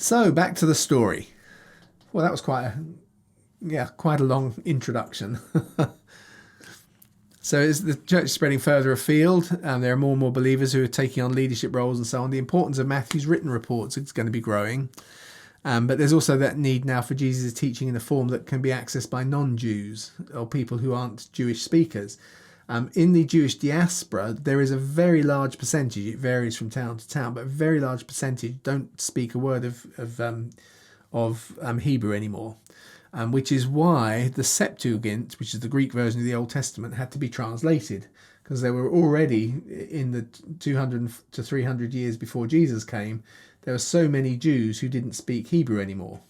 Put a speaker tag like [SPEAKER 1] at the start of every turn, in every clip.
[SPEAKER 1] So back to the story. Well, that was quite a long introduction. So as the church is spreading further afield, there are more and more believers who are taking on leadership roles and so on. The importance of Matthew's written reports is going to be growing. But there's also that need now for Jesus' teaching in a form that can be accessed by non-Jews or people who aren't Jewish speakers. In the Jewish diaspora, there is a very large percentage, it varies from town to town, but a very large percentage don't speak a word of Hebrew anymore. Which is why the Septuagint, which is the Greek version of the Old Testament, had to be translated, because there were already, in the 200 to 300 years before Jesus came, there were so many Jews who didn't speak Hebrew anymore,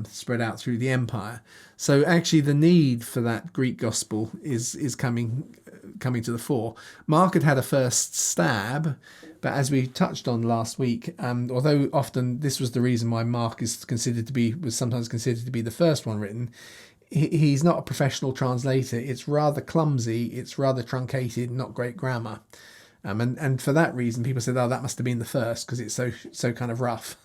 [SPEAKER 1] spread out through the empire. So actually the need for that Greek gospel is coming to the fore. Mark had a first stab, but as we touched on last week, although often this was the reason why Mark was sometimes considered to be the first one written, he's not a professional translator. It's rather clumsy, it's rather truncated, not great grammar. And for that reason, people said, "Oh, that must have been the first because it's so kind of rough."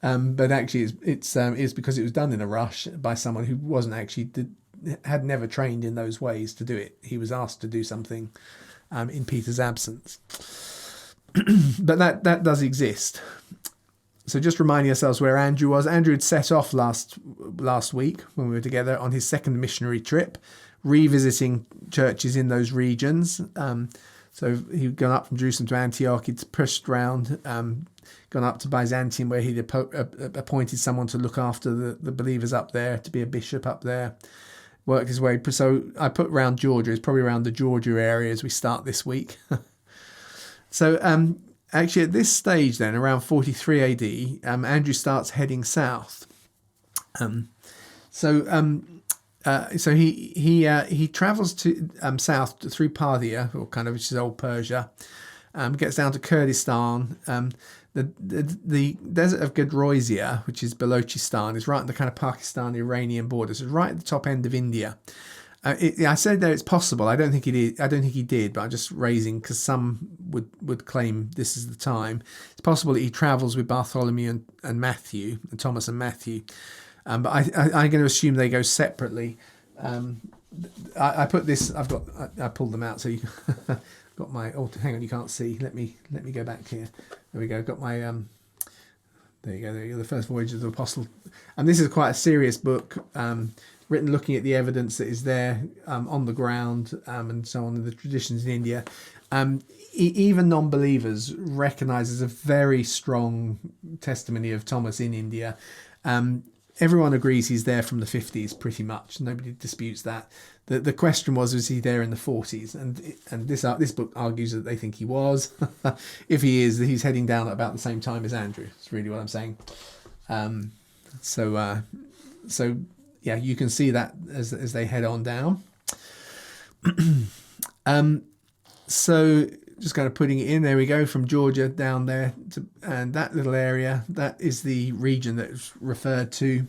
[SPEAKER 1] But actually, it's because it was done in a rush by someone who had never trained in those ways to do it. He was asked to do something in Peter's absence. But that does exist. So just reminding ourselves where Andrew was. Andrew had set off last week when we were together on his second missionary trip, revisiting churches in those regions. So he'd gone up from Jerusalem to Antioch. He'd pushed round, gone up to Byzantium, where he'd appointed someone to look after the believers up there, to be a bishop up there. Worked his way. So I put round Georgia. It's probably around the Georgia area as we start this week. So actually at this stage then, around 43 AD, Andrew starts heading south. So he travels to south through Parthia, or kind of, which is old Persia, gets down to Kurdistan. The desert of Gadroisia, which is Balochistan, is right on the kind of Pakistan-Iranian border. So it's right at the top end of India. I said that it's possible. I don't think he did, but I'm just raising because some would claim this is the time. It's possible that he travels with Bartholomew and Matthew, and Thomas and Matthew. But I'm going to assume they go separately. I put this. I pulled them out, so you got my. Oh, hang on, you can't see. Let me go back here. There we go. Got my. There you go. The First Voyage of the Apostle, and this is quite a serious book. Written looking at the evidence that is there on the ground and so on, in the traditions in India. Even non-believers recognise as a very strong testimony of Thomas in India. Everyone agrees he's there from the 50s, pretty much. Nobody disputes that. The question was he there in the 40s? And this book argues that they think he was. If he is, he's heading down at about the same time as Andrew. That's really what I'm saying. So yeah, you can see that as they head on down. So just kind of putting it in, there we go, from Georgia down there and that little area, that is the region that's referred to,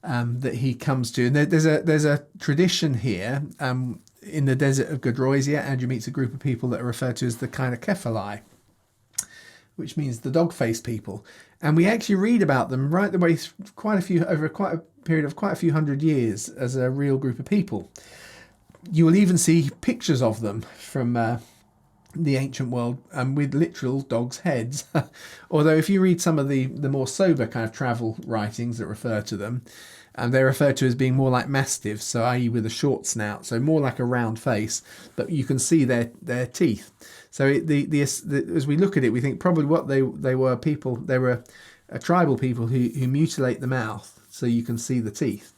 [SPEAKER 1] that he comes to. And there's a tradition here, in the desert of Gadroisia. Andrew meets a group of people that are referred to as the kind of Kephali, which means the dog-faced people. And we actually read about them right the way through, over quite a period of quite a few hundred years, as a real group of people. You will even see pictures of them from the ancient world, with literal dogs' heads. Although if you read some of the more sober kind of travel writings that refer to them, they're referred to as being more like mastiffs, so i.e. with a short snout, so more like a round face, but you can see their teeth. So as we look at it, we think probably what they were people. They were a tribal people who mutilate the mouth so you can see the teeth.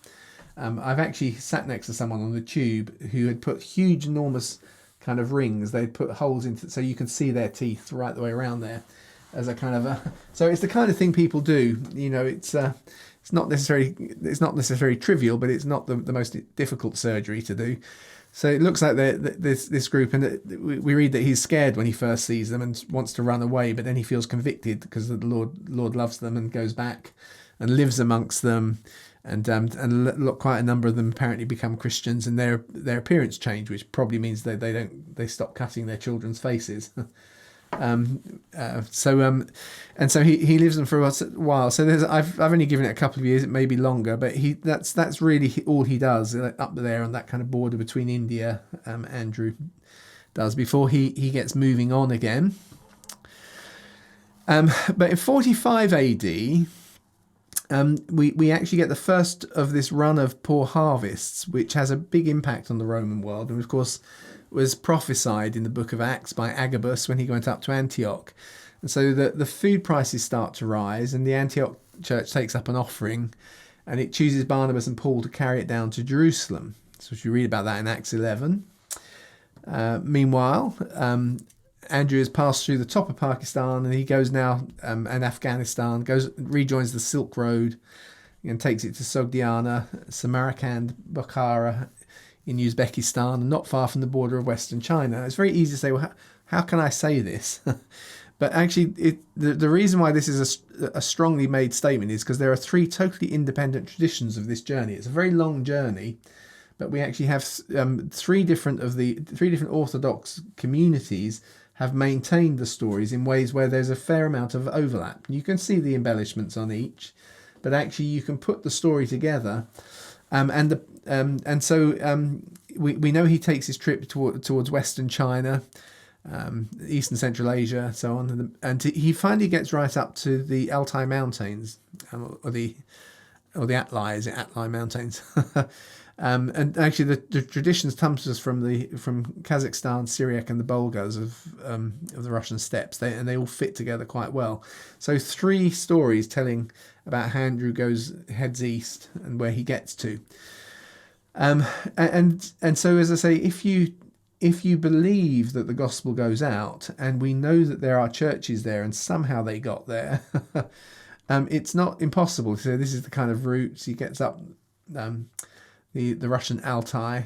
[SPEAKER 1] I've actually sat next to someone on the tube who had put huge, enormous kind of rings. They'd put holes into so you can see their teeth right the way around there, as a kind of so it's the kind of thing people do. You know, it's not necessarily trivial, but it's not the most difficult surgery to do. So it looks like this group, and we read that he's scared when he first sees them and wants to run away, but then he feels convicted because the Lord loves them and goes back and lives amongst them, and quite a number of them apparently become Christians, and their appearance change, which probably means that they stop cutting their children's faces. And so he lives them for a while. So I've only given it a couple of years. It may be longer, but that's really all he does up there on that kind of border between India. Andrew does before he gets moving on again. But in 45 AD, we actually get the first of this run of poor harvests, which has a big impact on the Roman world, and of course was prophesied in the book of Acts by Agabus when he went up to Antioch. And so the food prices start to rise, and the Antioch church takes up an offering, and it chooses Barnabas and Paul to carry it down to Jerusalem. So you read about that in Acts 11. Meanwhile, Andrew has passed through the top of Pakistan, and he goes now and Afghanistan, rejoins the Silk Road and takes it to Sogdiana, Samarkand, Bukhara in Uzbekistan, and not far from the border of Western China. It's very easy to say, well, how can I say this? But actually, the reason why this is a strongly made statement is because there are three totally independent traditions of this journey. It's a very long journey, but we actually have three different Orthodox communities have maintained the stories in ways where there's a fair amount of overlap. You can see the embellishments on each, but actually you can put the story together. So we know he takes his trip towards Western China, Eastern Central Asia, so on, and he finally gets right up to the Altai Mountains, or the Atli, is it Atli Mountains? And actually, the traditions comes to us from Kazakhstan, Syriac, and the Bulgars of the Russian steppes. They all fit together quite well. So three stories telling about how Andrew heads east and where he gets to. And so, as I say, if you believe that the gospel goes out, and we know that there are churches there, and somehow they got there, it's not impossible to say this is the kind of route he gets up. The Russian Altai,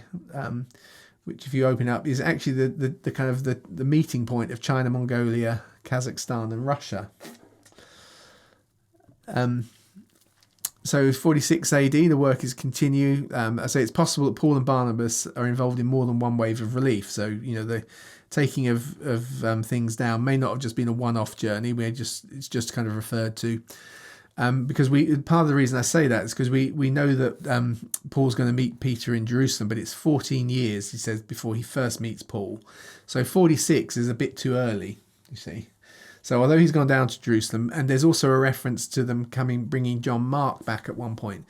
[SPEAKER 1] which if you open up is actually the kind of the meeting point of China, Mongolia, Kazakhstan, and Russia. So 46 AD, the work is continue. I say it's possible that Paul and Barnabas are involved in more than one wave of relief. So the taking of things down may not have just been a one-off journey. It's just kind of referred to. Because part of the reason I say that is because we know that Paul's going to meet Peter in Jerusalem, but it's 14 years, he says, before he first meets Paul. So 46 is a bit too early, you see. So although he's gone down to Jerusalem, and there's also a reference to them bringing John Mark back at one point.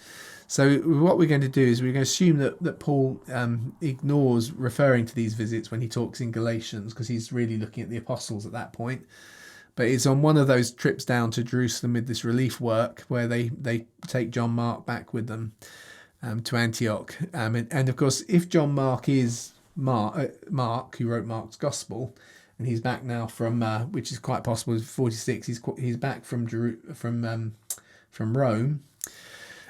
[SPEAKER 1] So what we're going to do is we're going to assume that Paul ignores referring to these visits when he talks in Galatians, because he's really looking at the apostles at that point. But it's on one of those trips down to Jerusalem with this relief work where they take John Mark back with them to Antioch. And of course, if John Mark is Mark, who wrote Mark's Gospel, and he's back now from, which is quite possible, 46, he's back from Rome.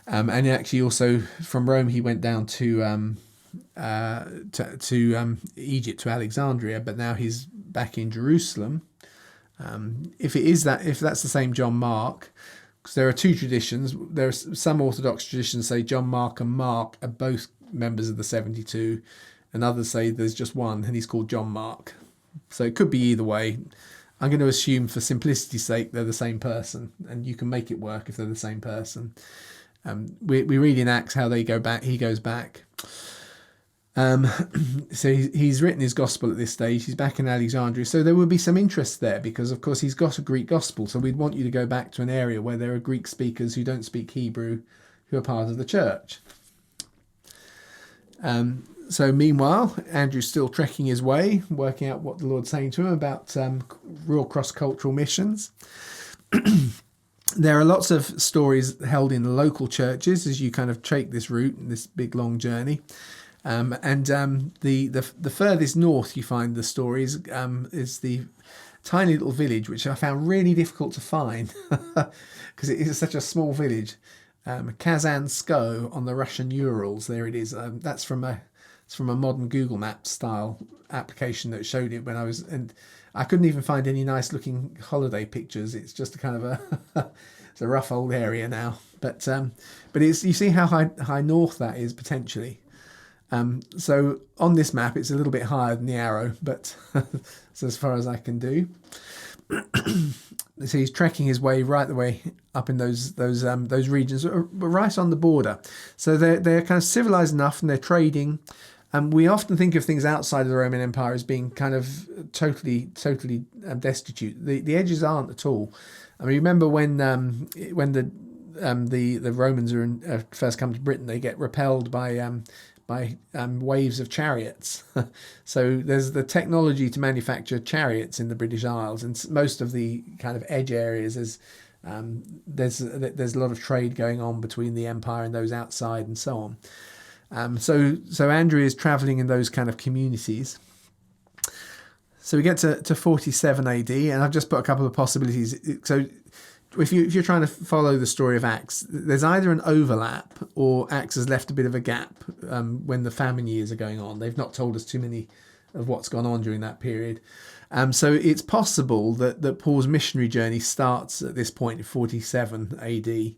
[SPEAKER 1] And actually also from Rome, he went down to Egypt, to Alexandria, but now he's back in Jerusalem. If that's the same John Mark, because there are two traditions. There are some Orthodox traditions say John Mark and Mark are both members of the 72, and others say there's just one and he's called John Mark. So it could be either way. I'm going to assume for simplicity's sake they're the same person, and you can make it work if they're the same person. We read in Acts how they go back. He goes back. So he's written his gospel at this stage. He's back in Alexandria. So there will be some interest there because, of course, he's got a Greek gospel. So we'd want you to go back to an area where there are Greek speakers who don't speak Hebrew who are part of the church. So meanwhile, Andrew's still trekking his way, working out what the Lord's saying to him about real cross-cultural missions. There are lots of stories held in the local churches as you kind of take this route, this big long journey. The furthest north you find the stories is the tiny little village, which I found really difficult to find because it is such a small village. Kazanskoye on the Russian Urals. There it is. That's from a modern Google Maps style application that showed it when I was, and I couldn't even find any nice looking holiday pictures. It's just a kind of it's a rough old area now. But it's, you see how high north that is potentially. So on this map, it's a little bit higher than the arrow, but it's as far as I can do. So he's trekking his way right the way up in those regions, right on the border. So they're kind of civilized enough, and they're trading. We often think of things outside of the Roman Empire as being kind of totally destitute. The edges aren't at all. I mean, remember when the Romans are first come to Britain, they get repelled by waves of chariots. So there's the technology to manufacture chariots in the British Isles, and most of the kind of edge areas there's a lot of trade going on between the empire and those outside, and so on. So Andrew is traveling in those kind of communities. So we get to 47 AD, and I've just put a couple of possibilities. So if you're trying to follow the story of Acts, there's either an overlap, or Acts has left a bit of a gap when the famine years are going on. They've not told us too many of what's gone on during that period. So it's possible that Paul's missionary journey starts at this point in 47 AD.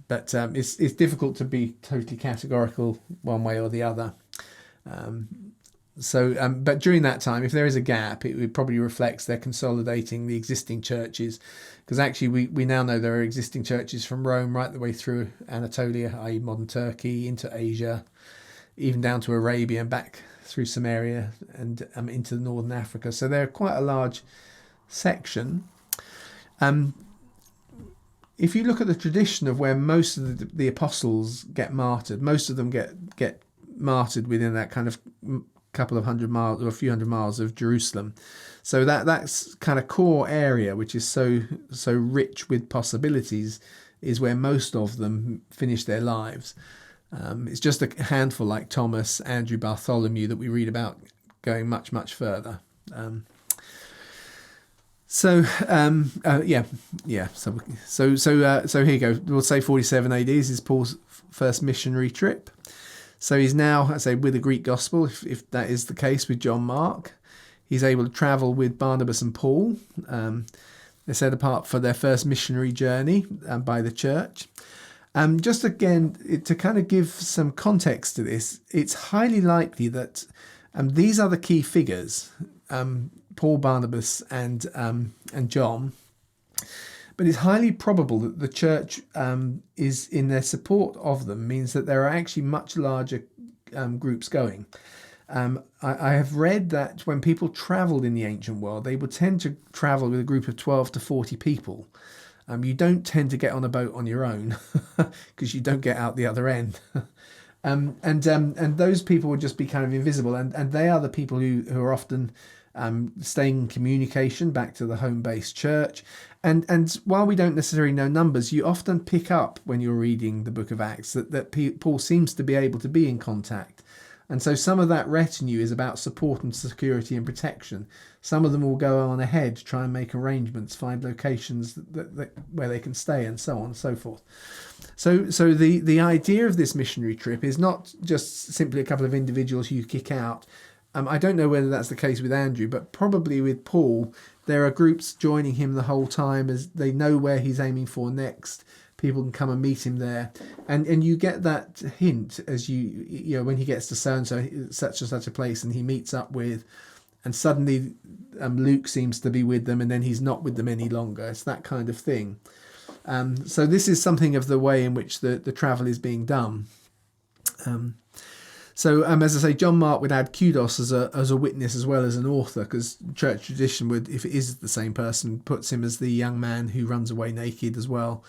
[SPEAKER 1] But it's difficult to be totally categorical one way or the other. But during that time, if there is a gap, it probably reflects they're consolidating the existing churches, because actually we now know there are existing churches from Rome right the way through Anatolia, i.e. modern Turkey, into Asia, even down to Arabia and back through Samaria and into northern Africa. So they're quite a large section. If you look at the tradition of where most of the apostles get martyred, most of them get martyred within that kind of couple of hundred miles or a few hundred miles of Jerusalem. So that's kind of core area, which is so rich with possibilities, is where most of them finish their lives. It's just a handful like Thomas, Andrew, Bartholomew that we read about going much, much further. So here you go. We'll say 47 AD is Paul's first missionary trip. So he's now, I say, with the Greek gospel, if that is the case with John Mark. He's able to travel with Barnabas and Paul. They're set apart for their first missionary journey by the church. Just again, to kind of give some context to this, it's highly likely that these are the key figures. Paul, Barnabas, and John. But it's highly probable that the church is in their support of them, means that there are actually much larger groups going. I have read that when people travelled in the ancient world, they would tend to travel with a group of 12 to 40 people. You don't tend to get on a boat on your own because you don't get out the other end. And those people would just be kind of invisible, and they are the people who are often staying in communication back to the home-based church. And while we don't necessarily know numbers, you often pick up when you're reading the book of Acts that Paul seems to be able to be in contact. And so some of that retinue is about support and security and protection. Some of them will go on ahead, try and make arrangements, find locations where they can stay, and so on and so forth. So the idea of this missionary trip is not just simply a couple of individuals who you kick out. I don't know whether that's the case with Andrew, but probably with Paul, there are groups joining him the whole time as they know where he's aiming for next. People can come and meet him there, and you get that hint as you know when he gets to so and so such and such a place, and he meets up with, and suddenly Luke seems to be with them, and then he's not with them any longer. It's that kind of thing. So this is something of the way in which the travel is being done. So as I say, John Mark would add kudos as a witness as well as an author, because church tradition would, if it is the same person, puts him as the young man who runs away naked as well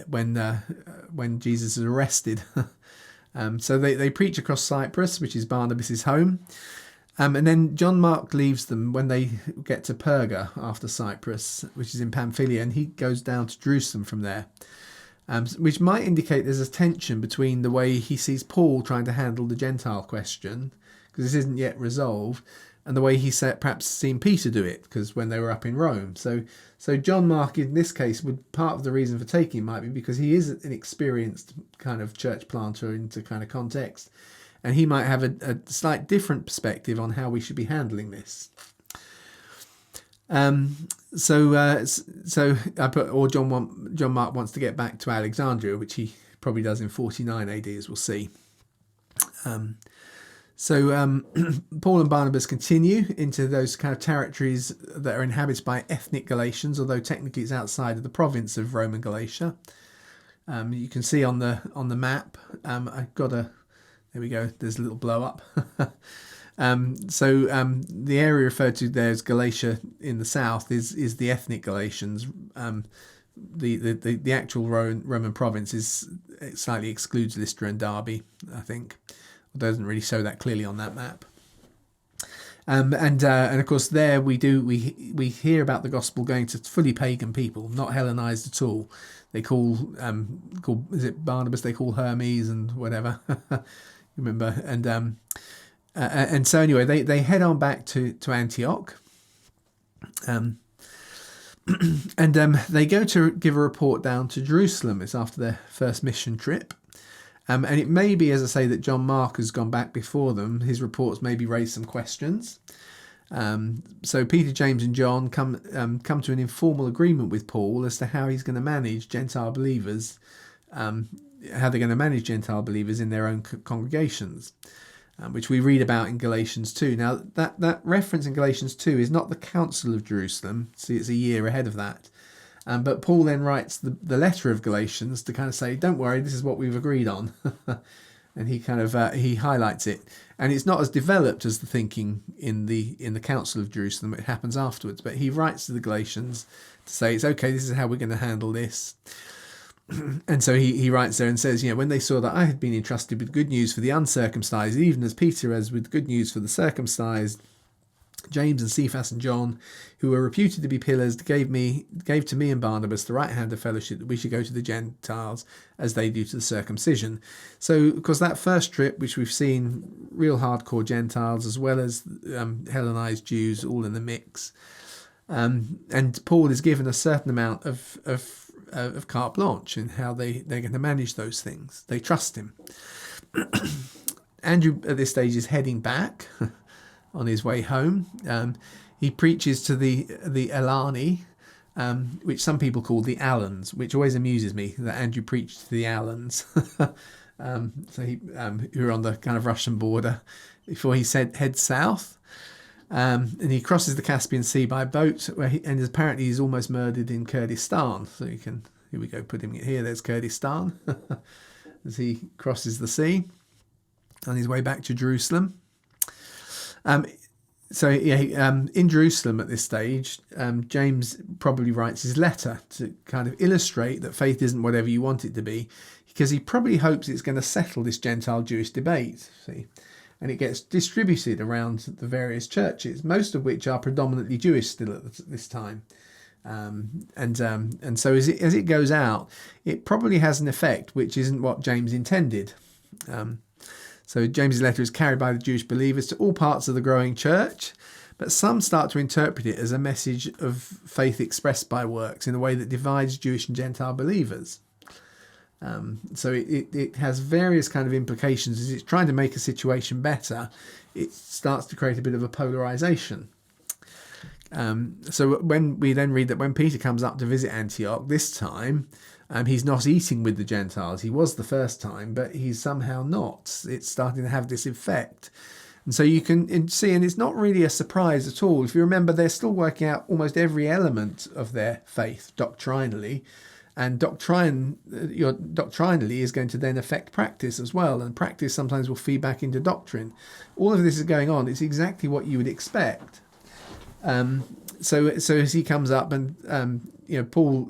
[SPEAKER 1] when Jesus is arrested. So they preach across Cyprus, which is Barnabas's home. And then John Mark leaves them when they get to Perga after Cyprus, which is in Pamphylia, and he goes down to Jerusalem from there. Which might indicate there's a tension between the way he sees Paul trying to handle the Gentile question, because this isn't yet resolved, and the way he perhaps seen Peter do it, because when they were up in Rome. So John Mark in this case part of the reason for taking him might be because he is an experienced kind of church planter into kind of context, and he might have a slight different perspective on how we should be handling this. So I put, or John Mark wants to get back to Alexandria, which he probably does in 49 AD, as we'll see. So Paul and Barnabas continue into those kind of territories that are inhabited by ethnic Galatians, although technically it's outside of the province of Roman Galatia. You can see on the map. There we go. There's a little blow up. The area referred to there as Galatia in the south is the ethnic Galatians. The actual Roman province slightly excludes Lystra and Derbe, I think. It doesn't really show that clearly on that map. And of course there we hear about the gospel going to fully pagan people, not Hellenized at all. They call is it Barnabas? They call Hermes and whatever. Remember? And so anyway, they head on back to Antioch. They go to give a report down to Jerusalem. It's after their first mission trip. And it may be, as I say, that John Mark has gone back before them. His reports maybe raise some questions. So Peter, James and John come to an informal agreement with Paul as to how he's going to manage Gentile believers, how they're going to manage Gentile believers in their own congregations, which we read about in Galatians 2. Now, that reference in Galatians 2 is not the Council of Jerusalem. See, it's a year ahead of that. But Paul then writes the letter of Galatians to kind of say, don't worry, this is what we've agreed on. And he kind of he highlights it. And it's not as developed as the thinking in the Council of Jerusalem. It happens afterwards. But he writes to the Galatians to say, it's okay, this is how we're going to handle this. And so he writes there and says, when they saw that I had been entrusted with good news for the uncircumcised, even as Peter as with good news for the circumcised, James and Cephas and John, who were reputed to be pillars, gave to me and Barnabas the right hand of fellowship that we should go to the Gentiles as they do to the circumcision. So, of course, that first trip, which we've seen real hardcore Gentiles as well as Hellenized Jews all in the mix, and Paul is given a certain amount of carte blanche in how they're going to manage those things. They trust him. Andrew at this stage is heading back on his way home. He preaches to the Alani, which some people call the Alans, which always amuses me that Andrew preached to the Alans. Who are on the kind of Russian border before he heads south. And he crosses the Caspian Sea by boat, and apparently he's almost murdered in Kurdistan. So you can, here we go, putting it here, there's Kurdistan, as he crosses the sea on his way back to Jerusalem. In Jerusalem at this stage, James probably writes his letter to kind of illustrate that faith isn't whatever you want it to be, because he probably hopes it's going to settle this Gentile-Jewish debate, see? And it gets distributed around the various churches, most of which are predominantly Jewish still at this time. And so as it goes out, it probably has an effect which isn't what James intended. So James's letter is carried by the Jewish believers to all parts of the growing church, but some start to interpret it as a message of faith expressed by works in a way that divides Jewish and Gentile believers. So it has various kind of implications. As it's trying to make a situation better, it starts to create a bit of a polarization. So when we then read that when Peter comes up to visit Antioch this time, he's not eating with the Gentiles. He was the first time, but he's somehow not. It's starting to have this effect. And so you can see, and it's not really a surprise at all. If you remember, they're still working out almost every element of their faith doctrinally. And doctrinally is going to then affect practice as well. And practice sometimes will feed back into doctrine. All of this is going on. It's exactly what you would expect. So as he comes up and, Paul...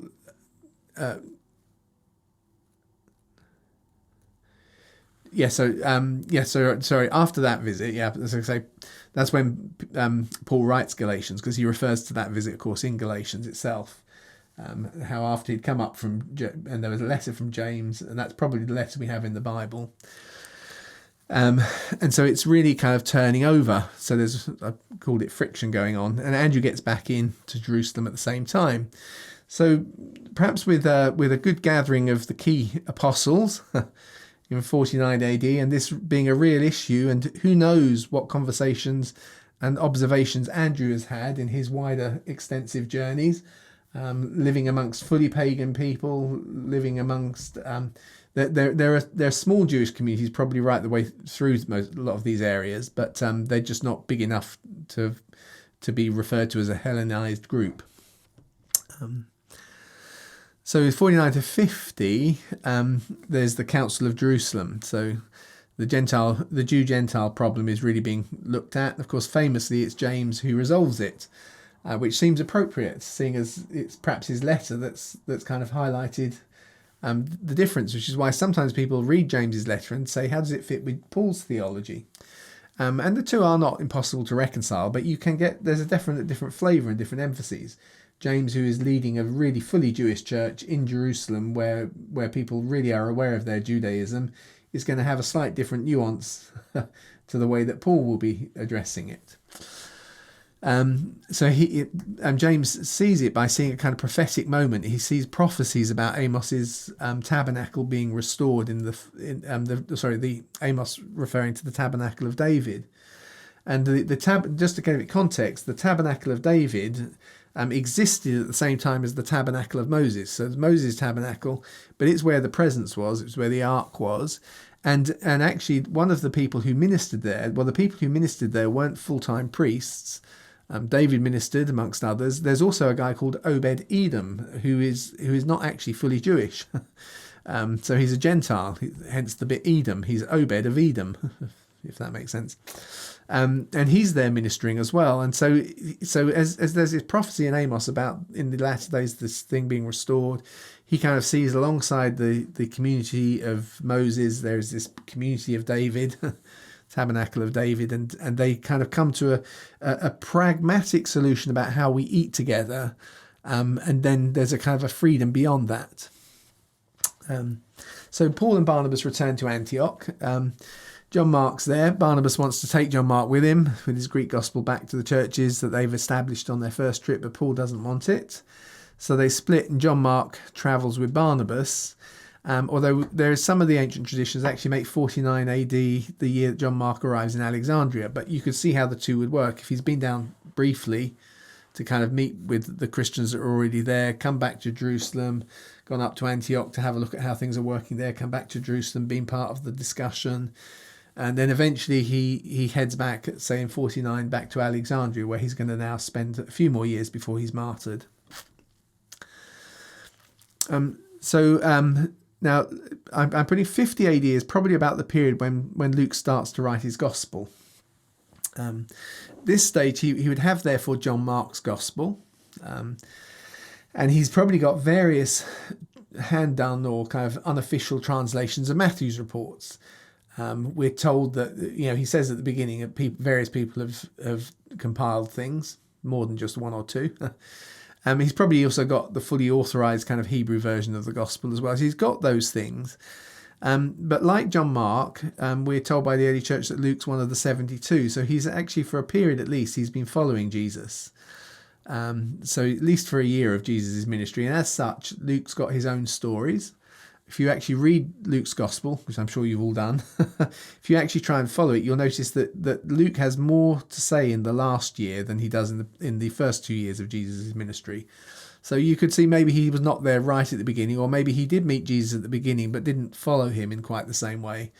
[SPEAKER 1] Sorry. After that visit, as I say, that's when Paul writes Galatians, because he refers to that visit, of course, in Galatians itself. How after he'd come up and there was a letter from James, and that's probably the letter we have in the Bible. And so it's really kind of turning over. So I called it friction going on, and Andrew gets back in to Jerusalem at the same time. So perhaps with a good gathering of the key apostles. In 49 AD, and this being a real issue, and who knows what conversations and observations Andrew has had in his wider extensive journeys, living amongst fully pagan people, living amongst there are small Jewish communities probably right the way through a lot of these areas, but they're just not big enough to be referred to as a Hellenized group. So in 49 to 50, there's the Council of Jerusalem. So the Jew-Gentile problem is really being looked at. Of course, famously, it's James who resolves it, which seems appropriate, seeing as it's perhaps his letter that's kind of highlighted the difference, which is why sometimes people read James's letter and say, how does it fit with Paul's theology? And the two are not impossible to reconcile, but you can there's a different flavour and different emphases. James, who is leading a really fully Jewish church in Jerusalem, where people really are aware of their Judaism, is going to have a slight different nuance to the way that Paul will be addressing it. So James sees it by seeing a kind of prophetic moment. He sees prophecies about Amos's tabernacle being restored the Amos referring to the tabernacle of David, and just to give it context, the tabernacle of David existed at the same time as the tabernacle of Moses. So it's Moses' tabernacle, but it's where the presence was. It's where the ark was. And actually, one of the people who ministered there, the people who ministered there weren't full-time priests. David ministered, amongst others. There's also a guy called Obed-Edom, who is not actually fully Jewish. So he's a Gentile, hence the bit Edom. He's Obed of Edom, if that makes sense. And he's there ministering as well. And so as there's this prophecy in Amos about in the latter days this thing being restored, he kind of sees alongside the community of Moses, there's this community of David, tabernacle of David, and they kind of come to a pragmatic solution about how we eat together. And then there's a kind of a freedom beyond that. So Paul and Barnabas return to Antioch. John Mark's there. Barnabas wants to take John Mark with him, with his Greek gospel, back to the churches that they've established on their first trip, but Paul doesn't want it. So they split, and John Mark travels with Barnabas. Although there is some of the ancient traditions actually make 49 AD the year that John Mark arrives in Alexandria, but you could see how the two would work. If he's been down briefly to kind of meet with the Christians that are already there, come back to Jerusalem, gone up to Antioch to have a look at how things are working there, come back to Jerusalem, being part of the discussion. And then eventually he heads back, say in 49, back to Alexandria, where he's going to now spend a few more years before he's martyred. Now I'm putting 50 AD is probably about the period when Luke starts to write his gospel. This stage he would have therefore John Mark's gospel, and he's probably got various hand-done or kind of unofficial translations of Matthew's reports. We're told that, he says at the beginning that various people have compiled things, more than just one or two. He's probably also got the fully authorized kind of Hebrew version of the gospel as well. So he's got those things. But like John Mark, we're told by the early church that Luke's one of the 72. So he's actually, for a period at least, he's been following Jesus. So at least for a year of Jesus' ministry. And as such, Luke's got his own stories. If you actually read Luke's gospel, which I'm sure you've all done, if you actually try and follow it, you'll notice that Luke has more to say in the last year than he does in the first 2 years of Jesus' ministry. So you could see maybe he was not there right at the beginning, or maybe he did meet Jesus at the beginning but didn't follow him in quite the same way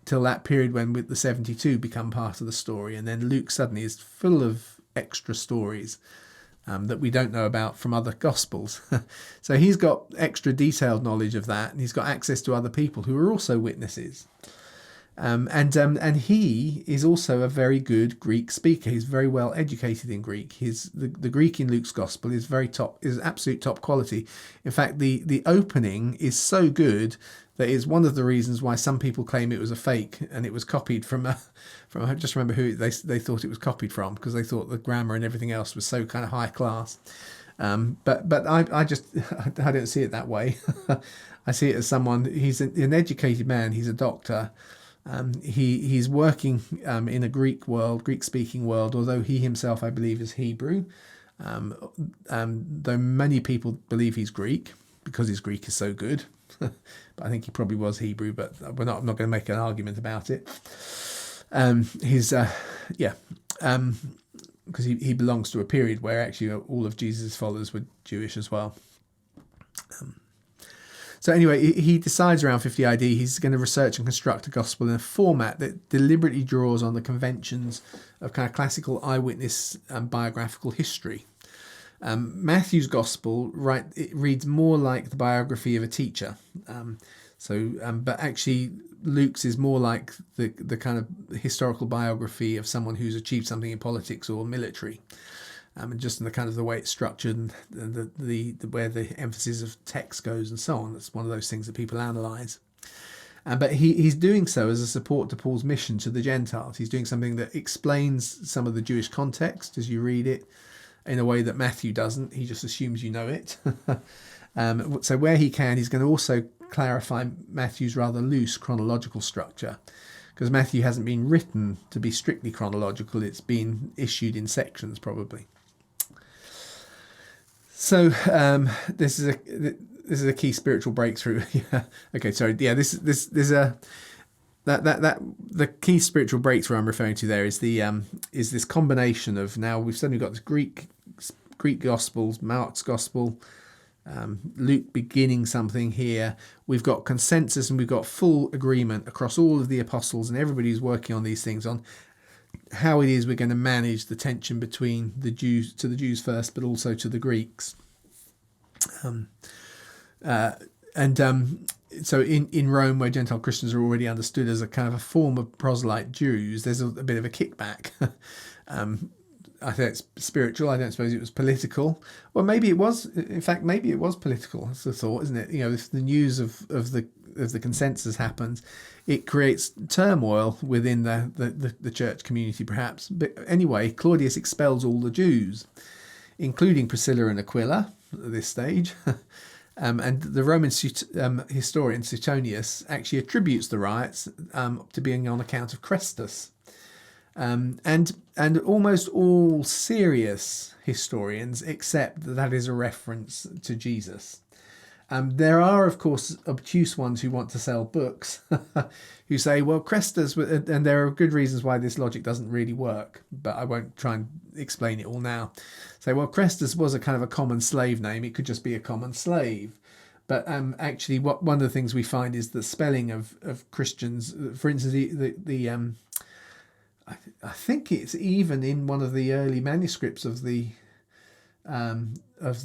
[SPEAKER 1] till that period when with the 72 become part of the story. And then Luke suddenly is full of extra stories that we don't know about from other Gospels. So he's got extra detailed knowledge of that, and he's got access to other people who are also witnesses. And he is also a very good Greek speaker. He's very well educated in Greek. The Greek in Luke's Gospel is absolute top quality. In fact, the opening is so good that is one of the reasons why some people claim it was a fake and it was copied from I just remember who they thought it was copied from, because they thought the grammar and everything else was so kind of high class. But I don't see it that way. I see it as someone, he's an educated man, he's a doctor. He's working in a Greek speaking world, although he himself, I believe, is Hebrew. Though many people believe he's Greek because his Greek is so good. But I think he probably was Hebrew, but I'm not going to make an argument about it. Because he belongs to a period where actually all of Jesus' followers were Jewish as well. So anyway, he decides around 50 AD he's going to research and construct a gospel in a format that deliberately draws on the conventions of kind of classical eyewitness biographical history. Matthew's gospel, it reads more like the biography of a teacher. But actually Luke's is more like the kind of historical biography of someone who's achieved something in politics or military. And just in the kind of the way it's structured and the where the emphasis of text goes and so on. That's one of those things that people analyse. But he's doing so as a support to Paul's mission to the Gentiles. He's doing something that explains some of the Jewish context as you read it in a way that Matthew doesn't. He just assumes you know it. So where he can, he's going to also clarify Matthew's rather loose chronological structure, because Matthew hasn't been written to be strictly chronological. It's been issued in sections probably. So this is a key spiritual breakthrough. Yeah. Okay. Sorry. Yeah. The key spiritual breakthrough I'm referring to there is this combination of, now we've suddenly got the Greek Gospels, Mark's Gospel, Luke beginning something here. We've got consensus and we've got full agreement across all of the apostles and everybody who's working on these things on how it is we're going to manage the tension between the Jews first, but also to the Greeks. So in Rome, where Gentile Christians are already understood as a kind of a form of proselyte Jews, there's a bit of a kickback. I think it's spiritual. I don't suppose it was political. Well, maybe it was. In fact, maybe it was political. That's the thought, isn't it? If the news of the consensus happens, it creates turmoil within the church community, perhaps. But anyway, Claudius expels all the Jews, including Priscilla and Aquila at this stage. And the Roman historian Suetonius actually attributes the riots to being on account of Chrestus. And almost all serious historians accept that is a reference to Jesus. There are, of course, obtuse ones who want to sell books, who say, well, Chrestus, and there are good reasons why this logic doesn't really work, but I won't try and explain it all now. Say, well, Chrestus was a kind of a common slave name. It could just be a common slave. But actually, one of the things we find is the spelling of Christians. For instance, I think it's even in one of the early manuscripts of the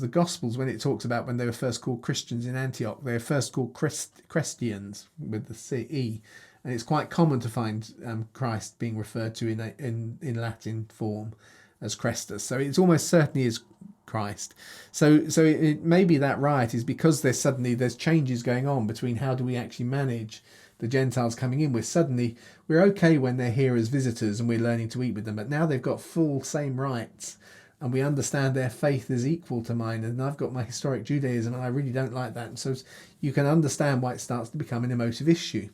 [SPEAKER 1] Gospels, when it talks about when they were first called Christians in Antioch, they were first called Christians with the C-E, and it's quite common to find Christ being referred to in Latin form as Christus. So it's almost certainly is Christ. So it maybe that riot is because there's changes going on between how do we actually manage the Gentiles coming in. We're okay when they're here as visitors and we're learning to eat with them, but now they've got full same rights and we understand their faith is equal to mine, and I've got my historic Judaism and I really don't like that. And so you can understand why it starts to become an emotive issue.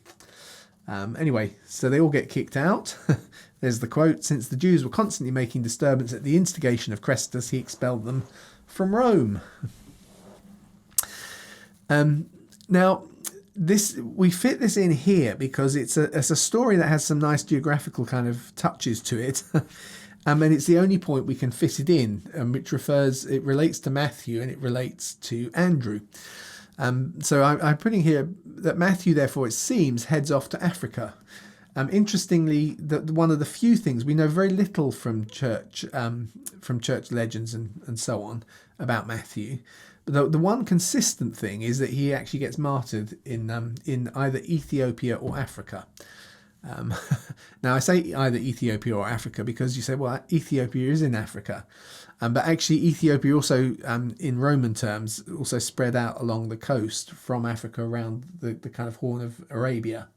[SPEAKER 1] Anyway, so they all get kicked out. There's the quote: since the Jews were constantly making disturbance at the instigation of Chrestus, he expelled them from Rome. Now, we fit this in here because it's a story that has some nice geographical kind of touches to it. And it's the only point we can fit it in, which it relates to Matthew and it relates to Andrew. So I'm putting here that Matthew, therefore, it seems, heads off to Africa. Interestingly, one of the few things we know very little from church legends and so on about Matthew. But the one consistent thing is that he actually gets martyred in either Ethiopia or Africa. Now I say either Ethiopia or Africa because you say, well, Ethiopia is in Africa, but actually Ethiopia also, in Roman terms, also spread out along the coast from Africa around the kind of Horn of Arabia,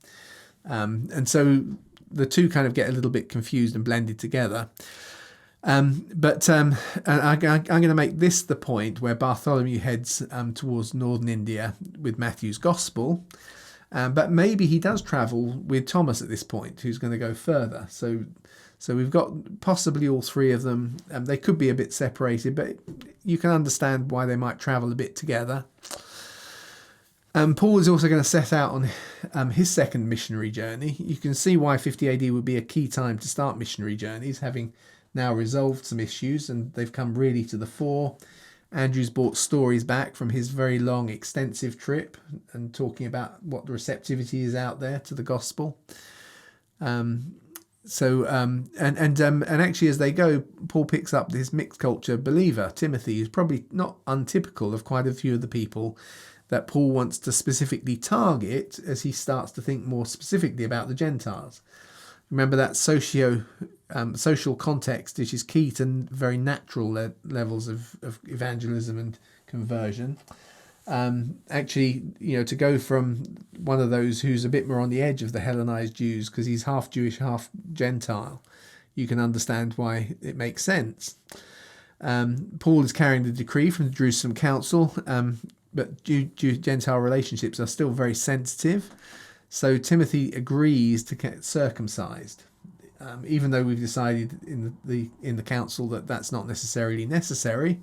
[SPEAKER 1] and so the two kind of get a little bit confused and blended together. But I'm going to make this the point where Bartholomew heads towards northern India with Matthew's Gospel. But maybe he does travel with Thomas at this point, who's going to go further. So we've got possibly all three of them. They could be a bit separated, but you can understand why they might travel a bit together. Paul is also going to set out on his second missionary journey. You can see why 50 AD would be a key time to start missionary journeys, having now resolved some issues and they've come really to the fore. Andrew's brought stories back from his very long, extensive trip and talking about what the receptivity is out there to the gospel. And actually, as they go, Paul picks up this mixed culture believer, Timothy, who's probably not untypical of quite a few of the people that Paul wants to specifically target as he starts to think more specifically about the Gentiles. Remember that social context, which is key to very natural levels of evangelism and conversion. Actually, to go from one of those who's a bit more on the edge of the Hellenized Jews, because he's half Jewish, half Gentile, you can understand why it makes sense. Paul is carrying the decree from the Jerusalem Council, but Jew-Gentile relationships are still very sensitive. So Timothy agrees to get circumcised, even though we've decided in the council that that's not necessarily necessary.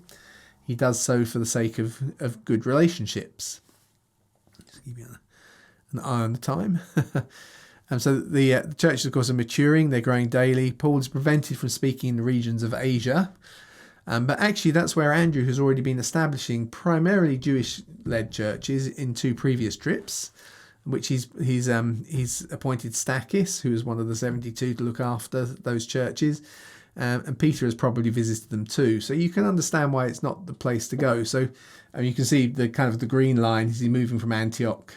[SPEAKER 1] He does so for the sake of good relationships. Just keep an eye on the time. And so the churches, of course, are maturing. They're growing daily. Paul is prevented from speaking in the regions of Asia. But actually, that's where Andrew has already been establishing primarily Jewish-led churches in 2 previous trips, which he's appointed Stachys, who is one of the 72, to look after those churches. And Peter has probably visited them too. So you can understand why it's not the place to go. So you can see the kind of the green line. He's moving from Antioch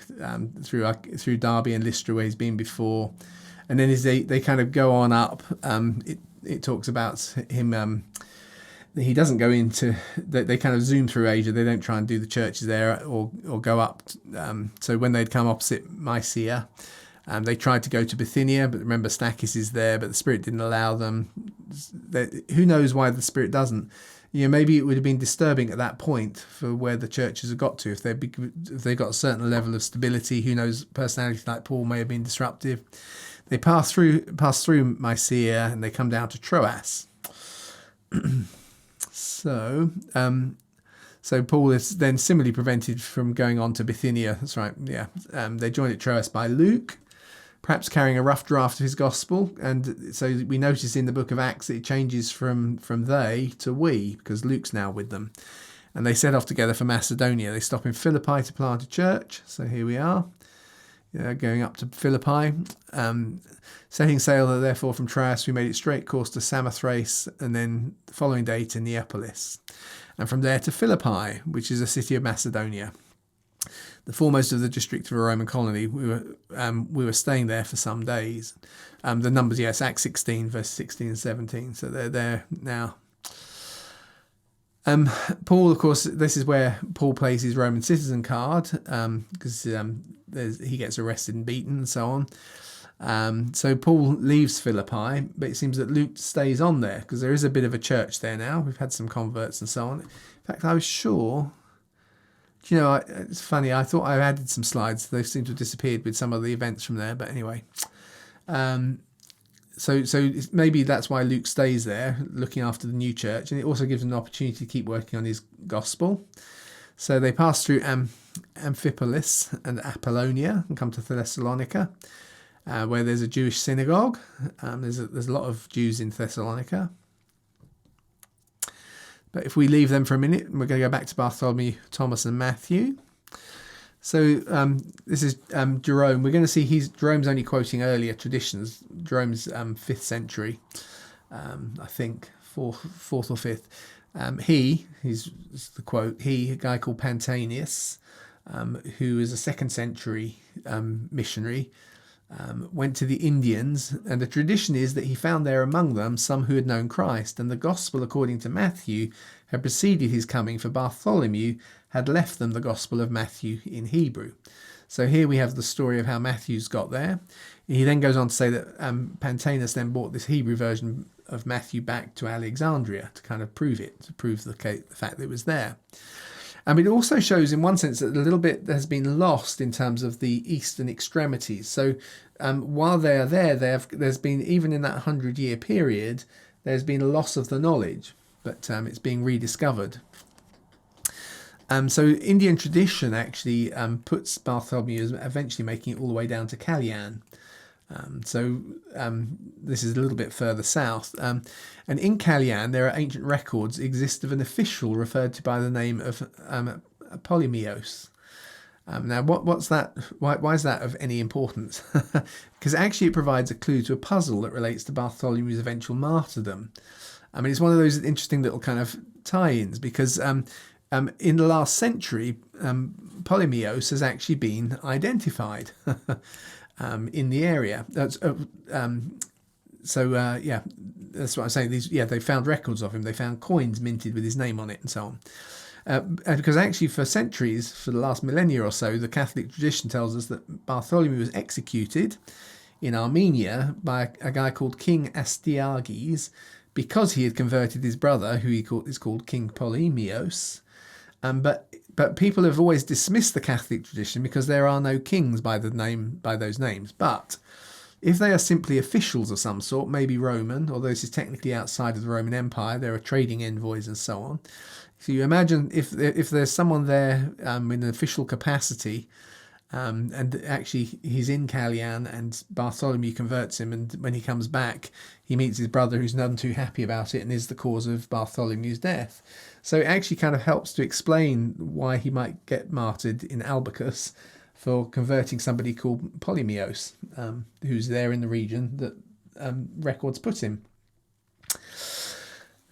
[SPEAKER 1] through Derby and Lystra, where he's been before. And then as they kind of go on up, it talks about him... he doesn't go into... They kind of zoom through Asia. They don't try and do the churches there or go up. So when they'd come opposite Mysia, they tried to go to Bithynia, but remember Stachys is there, but the Spirit didn't allow them. Who knows why the Spirit doesn't? Maybe it would have been disturbing at that point for where the churches have got to. If they got a certain level of stability, who knows, personality like Paul may have been disruptive. They pass through Mysia and they come down to Troas. So Paul is then similarly prevented from going on to Bithynia. That's right, yeah. They joined at Troas by Luke, perhaps carrying a rough draft of his gospel. And so we notice in the book of Acts that it changes from they to we, because Luke's now with them. And they set off together for Macedonia. They stop in Philippi to plant a church. So here we are, going up to Philippi. Setting sail, therefore, from Troas, we made it straight course to Samothrace, and then the following day to Neapolis. And from there to Philippi, which is a city of Macedonia, the foremost of the district of a Roman colony. We were staying there for some days. The numbers, yes, Acts 16, verse 16 and 17. So they're there now. Paul, of course, this is where Paul plays his Roman citizen card, because he gets arrested and beaten and so on. So Paul leaves Philippi, but it seems that Luke stays on there because there is a bit of a church there now. We've had some converts and so on. In fact, I was sure... it's funny, I thought I added some slides. They seem to have disappeared with some of the events from there. But anyway, so maybe that's why Luke stays there, looking after the new church. And it also gives him an opportunity to keep working on his gospel. So they pass through Amphipolis and Apollonia and come to Thessalonica, where there's a Jewish synagogue. There's a lot of Jews in Thessalonica. But if we leave them for a minute, we're going to go back to Bartholomew, Thomas and Matthew. So this is Jerome. We're going to see Jerome's only quoting earlier traditions. Jerome's 5th century, I think, 4th or 5th. He's the quote, a guy called Pantanius, who is a 2nd century missionary, went to the Indians, and the tradition is that he found there among them some who had known Christ, and the gospel according to Matthew had preceded his coming, for Bartholomew had left them the gospel of Matthew in Hebrew. So here we have the story of how Matthew's got there. He then goes on to say that Pantanus then brought this Hebrew version of Matthew back to Alexandria to kind of prove the fact that it was there. It also shows in one sense that a little bit has been lost in terms of the eastern extremities. So while they are there, there's been, even in that 100-year period, there's been a loss of the knowledge, but it's being rediscovered. So Indian tradition actually puts Bartholomew as eventually making it all the way down to Kalyan. This is a little bit further south. And in Kalyan, there are ancient records exist of an official referred to by the name of Polymios. Now, what's that? Why is that of any importance? Because actually it provides a clue to a puzzle that relates to Bartholomew's eventual martyrdom. I mean, it's one of those interesting little kind of tie-ins, because in the last century, Polymios has actually been identified in the area. That's what I'm saying. They found records of him. They found coins minted with his name on it and so on. Because actually for centuries, for the last millennia or so, the Catholic tradition tells us that Bartholomew was executed in Armenia by a guy called King Astyages because he had converted his brother, who is called King Polymios. But people have always dismissed the Catholic tradition because there are no kings by those names. But if they are simply officials of some sort, maybe Roman, although this is technically outside of the Roman Empire, there are trading envoys and so on. So you imagine if there's someone there in an official capacity, and actually he's in Kalyan and Bartholomew converts him, and when he comes back, he meets his brother who's none too happy about it and is the cause of Bartholomew's death. So it actually kind of helps to explain why he might get martyred in Albicus for converting somebody called Polymios, who's there in the region that records put him.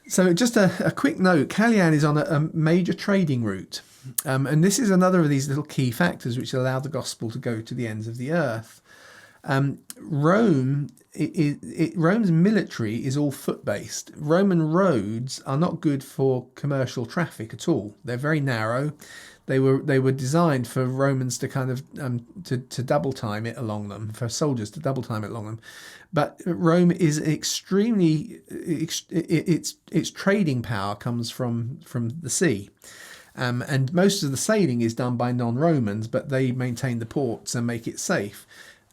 [SPEAKER 1] So just a quick note, Kalyan is on a major trading route. And this is another of these little key factors which allow the gospel to go to the ends of the earth. Rome's military is all foot-based. Roman roads are not good for commercial traffic at all. They're very narrow. They were designed for Romans to kind of to double time it along them, for soldiers to double time it along them. But Rome is extremely its trading power comes from the sea. And most of the sailing is done by non-Romans, but they maintain the ports and make it safe.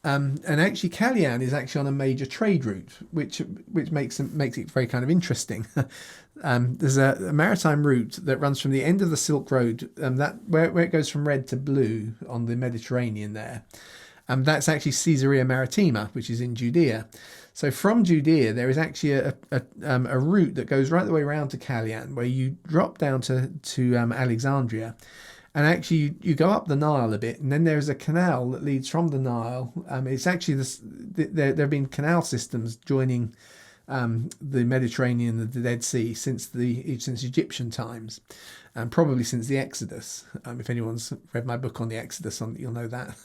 [SPEAKER 1] And actually, Kalyan is actually on a major trade route, which makes it very kind of interesting. There's a maritime route that runs from the end of the Silk Road, where it goes from red to blue on the Mediterranean there. That's actually Caesarea Maritima, which is in Judea. So from Judea, there is actually a route that goes right the way around to Kalyan, where you drop down to Alexandria, and actually you go up the Nile a bit, and then there's a canal that leads from the Nile. It's actually there have been canal systems joining the Mediterranean and the Dead Sea since Egyptian times, and probably since the Exodus. If anyone's read my book on the Exodus, you'll know that.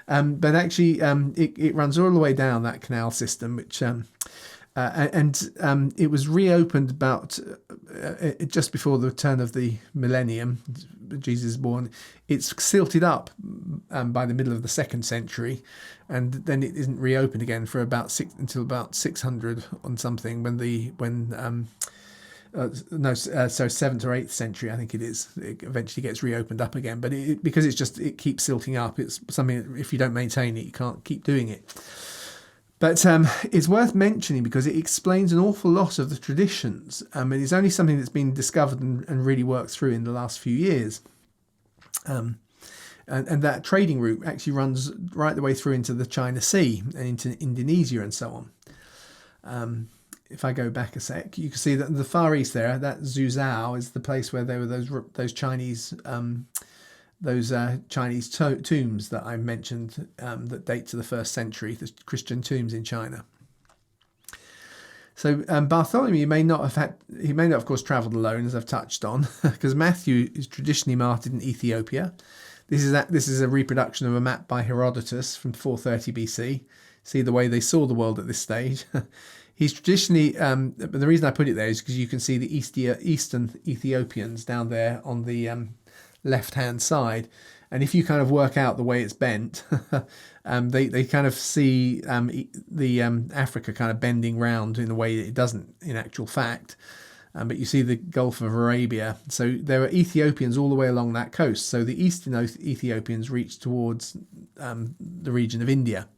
[SPEAKER 1] But actually, it runs all the way down that canal system, which it was reopened about just before the turn of the millennium. Jesus is born. It's silted up by the middle of the 2nd century, and then it isn't reopened again for until about 600 on something, so 7th or 8th century, I think it is. It eventually gets reopened up again, but because it keeps silting up, it's something that if you don't maintain it, you can't keep doing it. But it's worth mentioning because it explains an awful lot of the traditions. It is only something that's been discovered and really worked through in the last few years. And that trading route actually runs right the way through into the China Sea and into Indonesia and so on. If I go back a sec, you can see that in the Far East there, that Zhuzhou is the place where there were those Chinese tombs that I mentioned that date to the 1st century, the Christian tombs in China. So Bartholomew may not have, of course, travelled alone, as I've touched on, because Matthew is traditionally martyred in Ethiopia. This is a reproduction of a map by Herodotus from 430 BC. See the way they saw the world at this stage. He's traditionally, but the reason I put it there is because you can see the eastern Ethiopians down there on the left-hand side, and if you kind of work out the way it's bent, they kind of see the Africa kind of bending round in a way that it doesn't in actual fact. But you see the Gulf of Arabia. So there are Ethiopians all the way along that coast. So the eastern Ethiopians reach towards the region of India.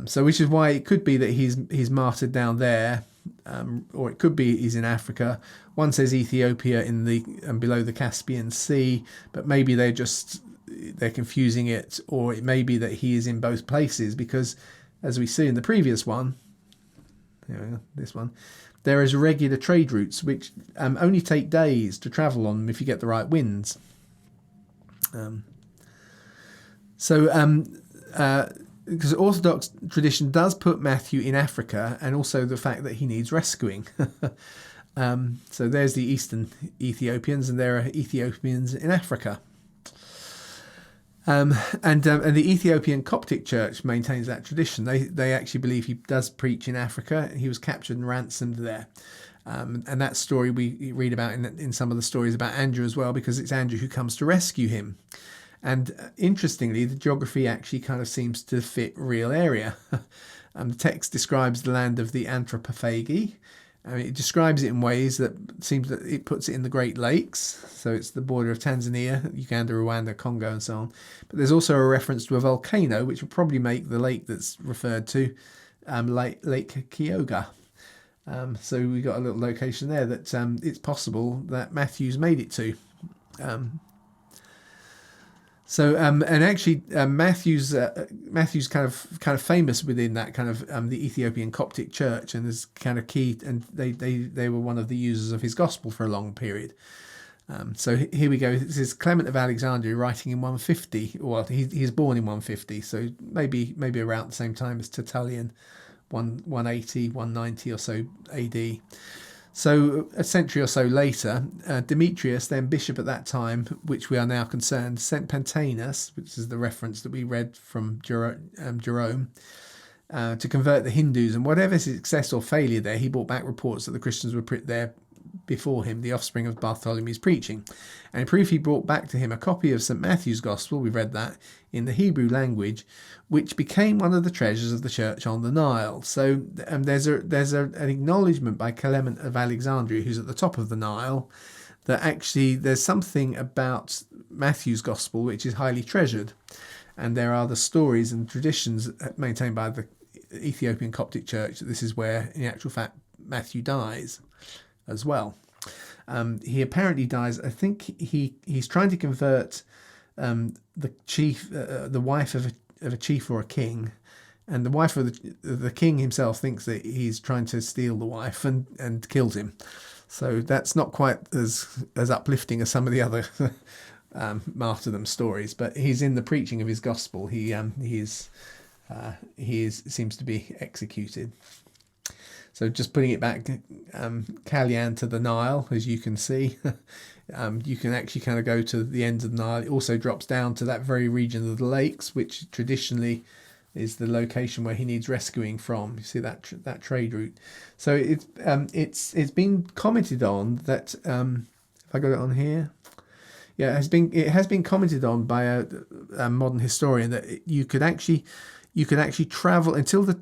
[SPEAKER 1] So which is why it could be that he's martyred down there, or it could be he's in Africa. One says Ethiopia in the below the Caspian Sea, but maybe they're confusing it, or it may be that he is in both places because as we see in the previous one, this one, there is regular trade routes which only take days to travel on them if you get the right winds. Because Orthodox tradition does put Matthew in Africa, and also the fact that he needs rescuing. So there's the Eastern Ethiopians, and there are Ethiopians in Africa. And the Ethiopian Coptic Church maintains that tradition. They actually believe he does preach in Africa. He was captured and ransomed there. And that story we read about in some of the stories about Andrew as well, because it's Andrew who comes to rescue him. And interestingly, the geography actually kind of seems to fit real area. The text describes the land of the Anthropophagi. It describes it in ways that seems that it puts it in the Great Lakes. So it's the border of Tanzania, Uganda, Rwanda, Congo, and so on. But there's also a reference to a volcano, which would probably make the lake that's referred to Lake Kyoga. So we got a little location there that it's possible that Matthew's made it to. And actually, Matthew's kind of famous within that kind of the Ethiopian Coptic Church, and is kind of key. And they were one of the users of his gospel for a long period. So here we go. This is Clement of Alexandria writing in 150. Well, he's born in 150, so maybe around the same time as Tertullian, 180, 190 or so AD. So a century or so later, Demetrius, then bishop at that time, which we are now concerned, sent Pantaenus, which is the reference that we read from Jerome, to convert the Hindus. And whatever his success or failure there, he brought back reports that the Christians were there before him, the offspring of Bartholomew's preaching. And in proof, he brought back to him a copy of St. Matthew's Gospel, we read that, in the Hebrew language, which became one of the treasures of the church on the Nile. So there's an acknowledgement by Clement of Alexandria, who's at the top of the Nile, that actually there's something about Matthew's Gospel which is highly treasured. And there are the stories and traditions maintained by the Ethiopian Coptic Church that this is where, in actual fact, Matthew dies as well. He apparently dies, I think he's trying to convert the wife of a chief or a king, and the wife of the king himself thinks that he's trying to steal the wife and kills him. So that's not quite as uplifting as some of the other martyrdom stories, but he's in the preaching of his gospel. He seems to be executed. So just putting it back, Kalyan to the Nile, as you can see, you can actually kind of go to the ends of the Nile. It also drops down to that very region of the lakes, which traditionally is the location where he needs rescuing from. You see that trade route. So it's been commented on that. If I got it on here, yeah, it has been commented on by a modern historian that you could actually travel until the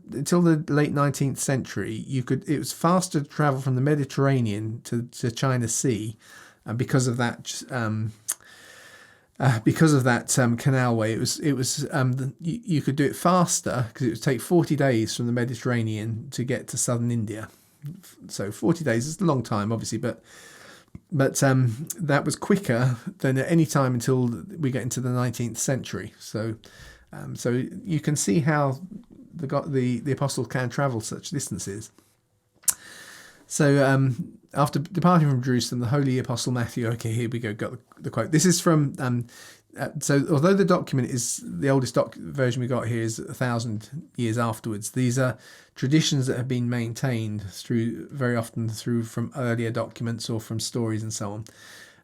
[SPEAKER 1] late 19th century. It was faster to travel from the Mediterranean to China Sea, because of that canalway. You could do it faster because it would take 40 days from the Mediterranean to get to southern India. So 40 days is a long time, obviously, but that was quicker than at any time until we get into the 19th century. So you can see how the apostle can travel such distances. So after departing from Jerusalem, the holy apostle Matthew. Okay, here we go. Got the quote. This is from. So although the document is the oldest version we got here is 1,000 years afterwards, these are traditions that have been maintained very often from earlier documents or from stories and so on.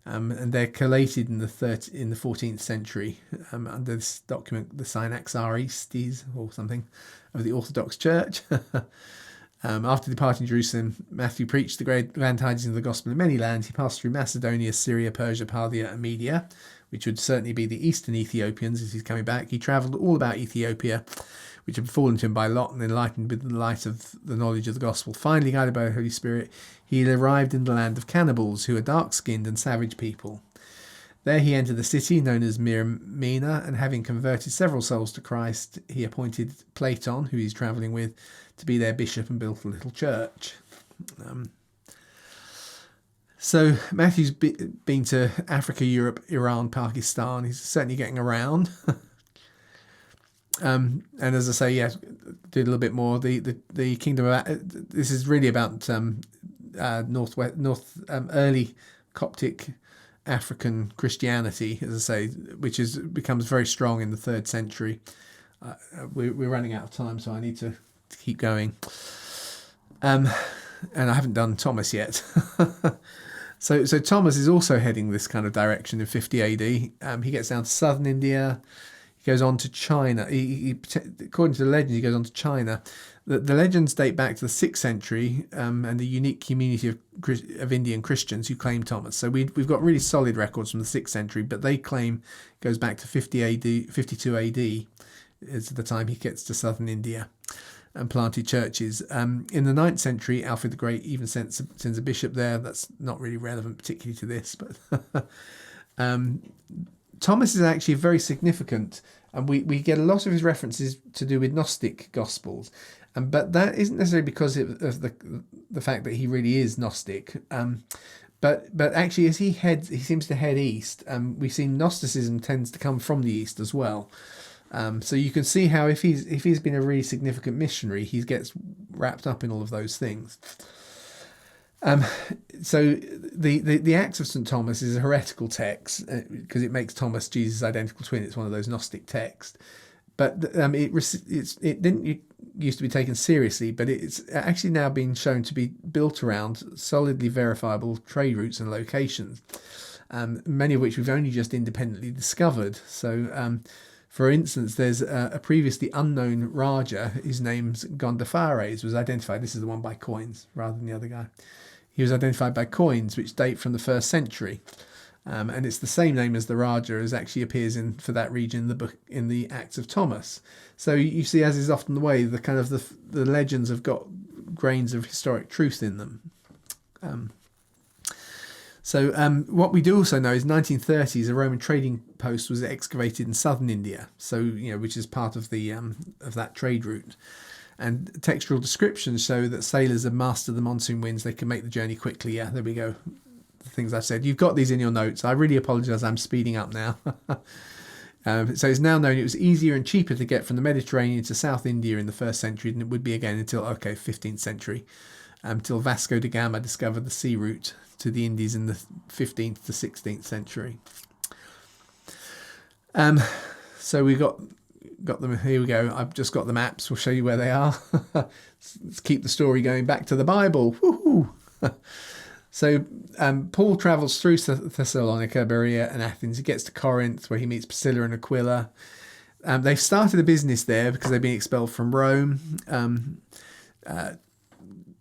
[SPEAKER 1] And they're collated in the 14th century under this document, the Synaxaristes or something of the Orthodox Church. After departing Jerusalem, Matthew preached the grand tidings of the gospel in many lands. He passed through Macedonia, Syria, Persia, Parthia, and Media, which would certainly be the Eastern Ethiopians as he's coming back. He travelled all about Ethiopia, which had fallen to him by lot, and enlightened with the light of the knowledge of the gospel. Finally, guided by the Holy Spirit, he arrived in the land of cannibals, who are dark-skinned and savage people. There he entered the city known as Myrmina, and having converted several souls to Christ, he appointed Platon, who he's travelling with, to be their bishop and built a little church. So Matthew's been to Africa, Europe, Iran, Pakistan. He's certainly getting around. And as I say, yeah, did a little bit more. The kingdom of this is really about early Coptic African Christianity, as I say, which becomes very strong in the 3rd century. We're running out of time, so I need to keep going. And I haven't done Thomas yet. So Thomas is also heading this kind of direction in 50 AD. He gets down to southern India. He goes on to China. According to the legend, he goes on to China. The legends date back to the 6th century and the unique community of Indian Christians who claim Thomas. So we've got really solid records from the 6th century, but they claim it goes back to 52 AD is the time he gets to southern India and planted churches. In the 9th century, Alfred the Great even sends a bishop there. That's not really relevant particularly to this, but Thomas is actually very significant, and we get a lot of his references to do with Gnostic Gospels, but that isn't necessarily because of the fact that he really is Gnostic. But actually, as he seems to head east. We've seen Gnosticism tends to come from the east as well. So you can see how if he's been a really significant missionary, he gets wrapped up in all of those things. So the Acts of St. Thomas is a heretical text because it makes Thomas Jesus' identical twin. It's one of those Gnostic texts, but it didn't used to be taken seriously, but it's actually now been shown to be built around solidly verifiable trade routes and locations, many of which we've only just independently discovered. So for instance, there's a previously unknown Raja, his name's Gondophares, was identified. This is the one by coins rather than the other guy. He was identified by coins which date from the 1st century. And it's the same name as the Raja as actually appears for that region in the book, in the Acts of Thomas. So you see, as is often the way, the kind of the legends have got grains of historic truth in them. So what we do also know is 1930s a Roman trading post was excavated in southern India, so which is part of the of that trade route. And textual descriptions show that sailors have mastered the monsoon winds; they can make the journey quickly. Yeah, there we go. The things I've said. You've got these in your notes. I really apologise. I'm speeding up now. So it's now known it was easier and cheaper to get from the Mediterranean to South India in the 1st century than it would be again until 15th century, until Vasco da Gama discovered the sea route to the Indies in the 15th to 16th century. So we got them. Here we go. I've just got the maps. We'll show you where they are. Let's keep the story going back to the Bible. Woohoo! So Paul travels through Thessalonica, Berea and Athens. He gets to Corinth where he meets Priscilla and Aquila. They've started a business there because they've been expelled from Rome.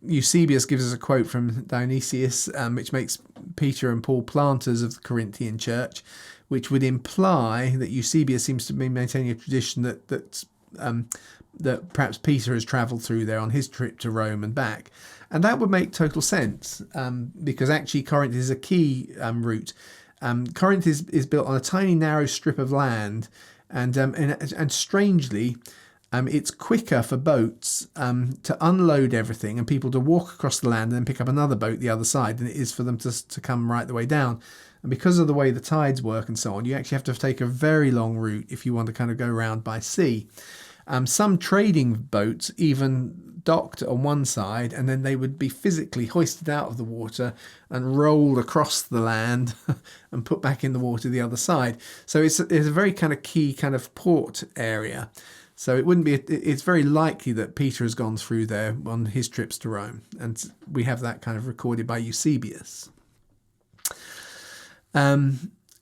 [SPEAKER 1] Eusebius gives us a quote from Dionysius, which makes Peter and Paul planters of the Corinthian church, which would imply that Eusebius seems to be maintaining a tradition that perhaps Peter has travelled through there on his trip to Rome and back. And that would make total sense because actually Corinth is a key route. Corinth is built on a tiny narrow strip of land, and strangely, it's quicker for boats to unload everything and people to walk across the land and then pick up another boat the other side than it is for them to come right the way down. And because of the way the tides work and so on, you actually have to take a very long route if you want to kind of go around by sea. Some trading boats even docked on one side and then they would be physically hoisted out of the water and rolled across the land and put back in the water the other side. So it's a very kind of key kind of port area. So it's very likely that Peter has gone through there on his trips to Rome. And we have that kind of recorded by Eusebius.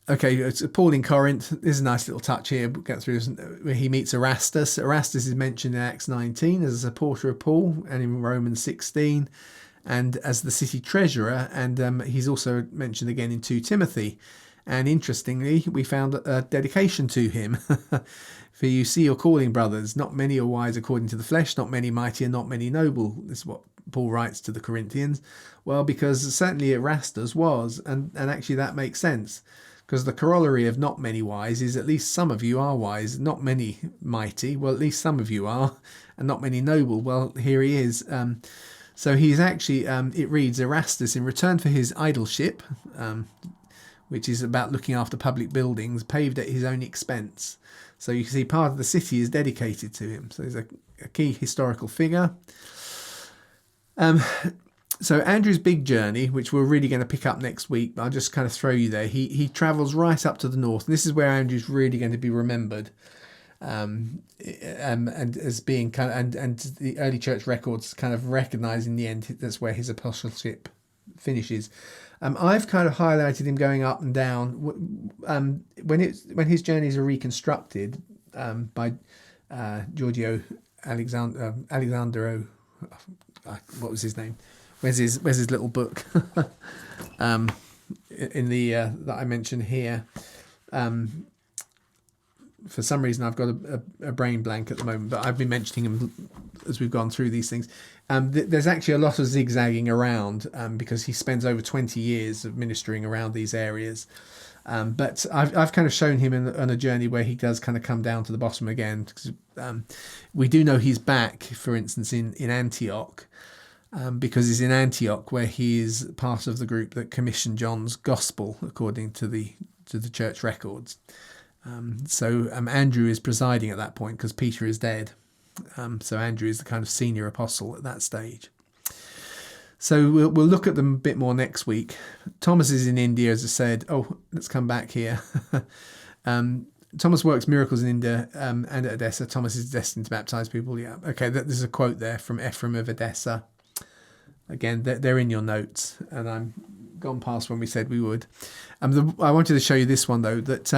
[SPEAKER 1] Okay, it's Paul in Corinth. There's a nice little touch here. We'll get through this, where he meets Erastus. Erastus is mentioned in Acts 19 as a supporter of Paul and in Romans 16 and as the city treasurer. And he's also mentioned again in 2 Timothy. And interestingly, we found a dedication to him. For you see your calling, brothers, not many are wise according to the flesh, not many mighty and not many noble. This is what Paul writes to the Corinthians. Well, because certainly Erastus was, and actually that makes sense. Because the corollary of not many wise is at least some of you are wise, not many mighty, well, at least some of you are, and not many noble. Well, here he is. So he's actually, it reads, Erastus, in return for his idolship, which is about looking after public buildings, paved at his own expense. So you can see part of the city is dedicated to him. So he's a key historical figure. So Andrew's big journey, which we're really going to pick up next week, but I'll just kind of throw you there. He travels right up to the north, and this is where Andrew's really going to be remembered, and as being kind of, and the early church records kind of recognise in the end that's where his apostleship finishes. I've kind of highlighted him going up and down. When his journeys are reconstructed by Giorgio Alexandro, what was his name? Where's his little book? In the that I mentioned here. For some reason, I've got a brain blank at the moment, but I've been mentioning him as we've gone through these things. There's actually a lot of zigzagging around because he spends over 20 years of ministering around these areas. But I've kind of shown him on a journey where he does kind of come down to the bottom again. Because, we do know he's back, for instance, in Antioch, because he's in Antioch where he is part of the group that commissioned John's Gospel, according to the church records. So Andrew is presiding at that point because Peter is dead. So Andrew is the kind of senior apostle at that stage. So we'll look at them a bit more next week. Thomas is in India, as I said. Oh, let's come back here. Thomas works miracles in India and at Edessa. Thomas is destined to baptize people. Yeah, okay, there's a quote there from Ephraim of Edessa. Again, they're in your notes, and I'm gone past when we said we would. I wanted to show you this one, though, that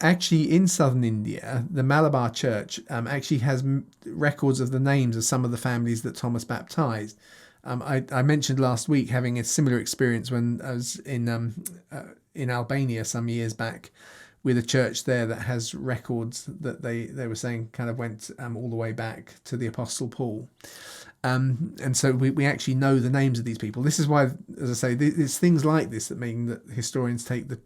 [SPEAKER 1] actually in southern India, the Malabar Church actually has records of the names of some of the families that Thomas baptized. I mentioned last week having a similar experience when I was in Albania some years back with a church there that has records that they were saying kind of went all the way back to the Apostle Paul. And so we actually know the names of these people. This is why, as I say, it's things like this that mean that historians take the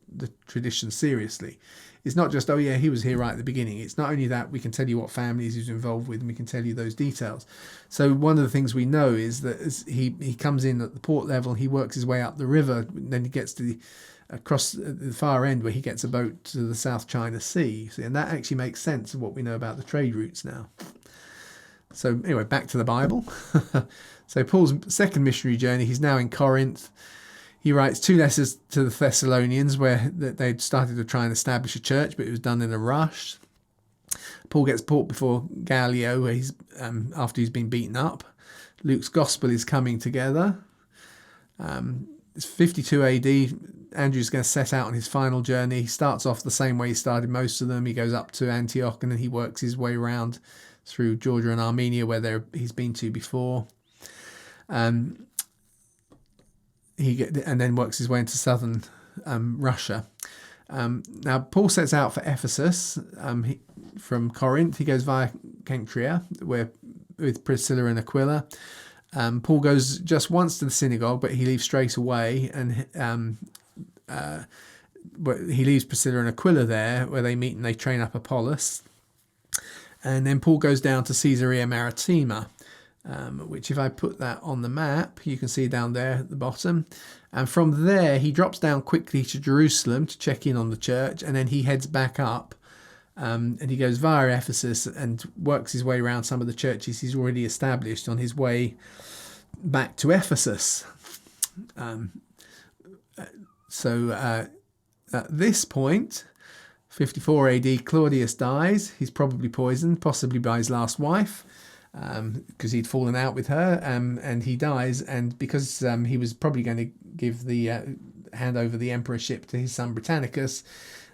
[SPEAKER 1] tradition seriously. It's not just, oh yeah, he was here right at the beginning. It's not only that we can tell you what families he was involved with and we can tell you those details. So one of the things we know is that as he comes in at the port level, he works his way up the river, then he gets to across the far end where he gets a boat to the South China Sea. And that actually makes sense of what we know about the trade routes now. So anyway, back to the Bible. So Paul's second missionary journey, he's now in Corinth. He writes 2 letters to the Thessalonians where they'd started to try and establish a church, but it was done in a rush. Paul gets brought before Gallio where he's after he's been beaten up. Luke's gospel is coming together. It's 52 AD. Andrew's going to set out on his final journey. He starts off the same way he started most of them. He goes up to Antioch and then he works his way around through Georgia and Armenia where he's been to before. And then works his way into southern Russia. Now Paul sets out for Ephesus from Corinth. He goes via Cenchrea with Priscilla and Aquila. Paul goes just once to the synagogue, but he leaves straight away, and he leaves Priscilla and Aquila there where they meet and they train up Apollos. And then Paul goes down to Caesarea Maritima, which if I put that on the map, you can see down there at the bottom. And from there, he drops down quickly to Jerusalem to check in on the church. And then he heads back up and he goes via Ephesus and works his way around some of the churches he's already established on his way back to Ephesus. So at this point, 54 AD, Claudius dies. He's probably poisoned, possibly by his last wife, because he'd fallen out with her, and he dies. And because he was probably going to give hand over the emperorship to his son Britannicus,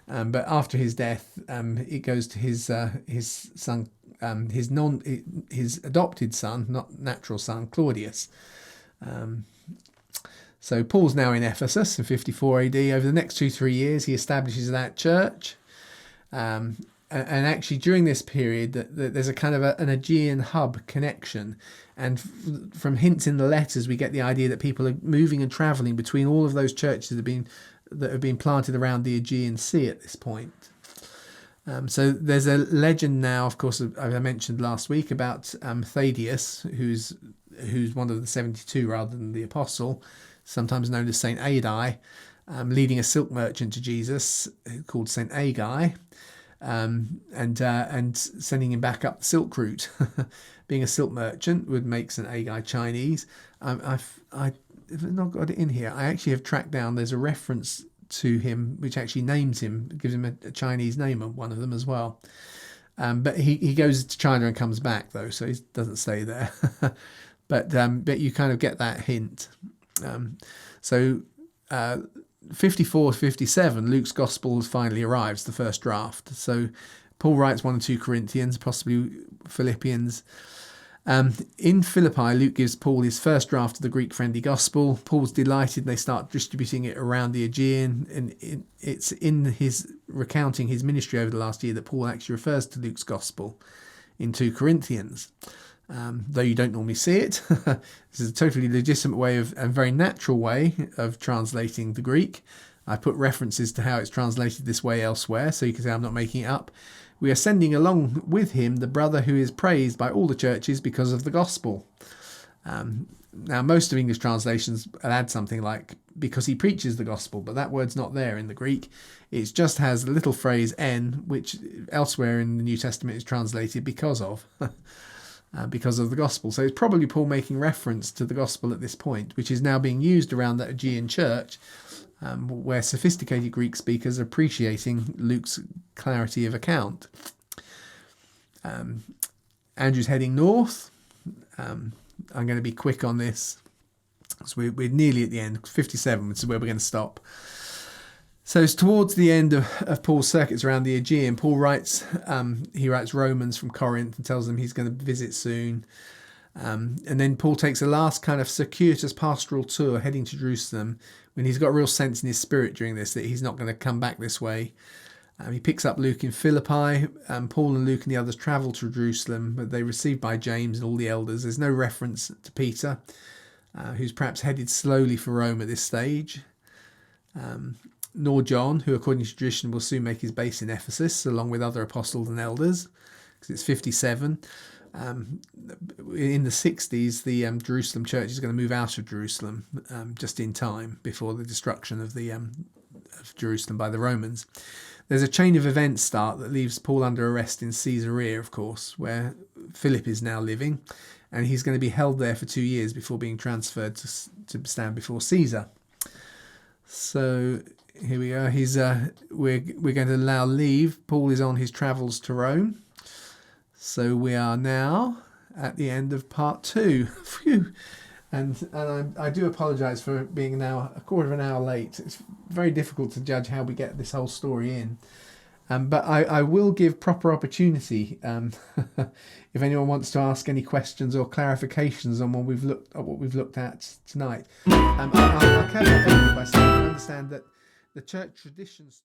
[SPEAKER 1] but after his death, it goes to his son, his adopted son, not natural son, Claudius. So Paul's now in Ephesus in 54 AD. Over the next 2-3 years, he establishes that church. And actually during this period there's a kind of an Aegean hub connection, and from hints in the letters we get the idea that people are moving and travelling between all of those churches that have been planted around the Aegean Sea at this point. So there's a legend now, of course, as I mentioned last week, about Thaddeus, who's one of the 72 rather than the apostle, sometimes known as Saint Adai. leading a silk merchant to Jesus called Saint Agai, and sending him back up the silk route. Being a silk merchant would make Saint Agai Chinese. I've not got it in here. I actually have tracked down. There's a reference to him which actually names him, gives him a Chinese name on one of them as well. But he goes to China and comes back though, so he doesn't stay there. But you kind of get that hint. So 54 to 57, Luke's gospel finally arrives, the first draft. So Paul writes 1 and 2 Corinthians, possibly Philippians. In Philippi, Luke gives Paul his first draft of the Greek-friendly gospel. Paul's delighted, and they start distributing it around the Aegean. And it's in his recounting his ministry over the last year that Paul actually refers to Luke's gospel in 2 Corinthians. Though you don't normally see it. This is a totally legitimate way of, and very natural way of translating the Greek. I put references to how it's translated this way elsewhere, so you can say I'm not making it up. We are sending along with him the brother who is praised by all the churches because of the gospel. Now, most of English translations add something like, because he preaches the gospel, but that word's not there in the Greek. It just has a little phrase "en," which elsewhere in the New Testament is translated because of. Because of the gospel. So it's probably Paul making reference to the gospel at this point, which is now being used around that Aegean church, where sophisticated Greek speakers are appreciating Luke's clarity of account. Andrew's heading north. I'm going to be quick on this. So we're nearly at the end. 57, which is where we're going to stop. So it's towards the end of Paul's circuits around the Aegean. Paul writes Romans from Corinth and tells them he's going to visit soon. And then Paul takes a last kind of circuitous pastoral tour heading to Jerusalem, when he's got a real sense in his spirit during this that he's not going to come back this way. He picks up Luke in Philippi. Paul and Luke and the others travel to Jerusalem, but they're received by James and all the elders. There's no reference to Peter, who's perhaps headed slowly for Rome at this stage. Nor John, who according to tradition will soon make his base in Ephesus, along with other apostles and elders, because it's 57. In the 60s, the Jerusalem church is going to move out of Jerusalem just in time before the destruction of of Jerusalem by the Romans. There's a chain of events start that leaves Paul under arrest in Caesarea, of course, where Philip is now living, and he's going to be held there for 2 years before being transferred to stand before Caesar. So here we are. We're going to allow leave. Paul is on his travels to Rome. So we are now at the end of part 2. Phew. And I do apologise for being now a quarter of an hour late. It's very difficult to judge how we get this whole story in. But I will give proper opportunity if anyone wants to ask any questions or clarifications on what we've looked at tonight. I'll caveat by saying I understand that the church traditions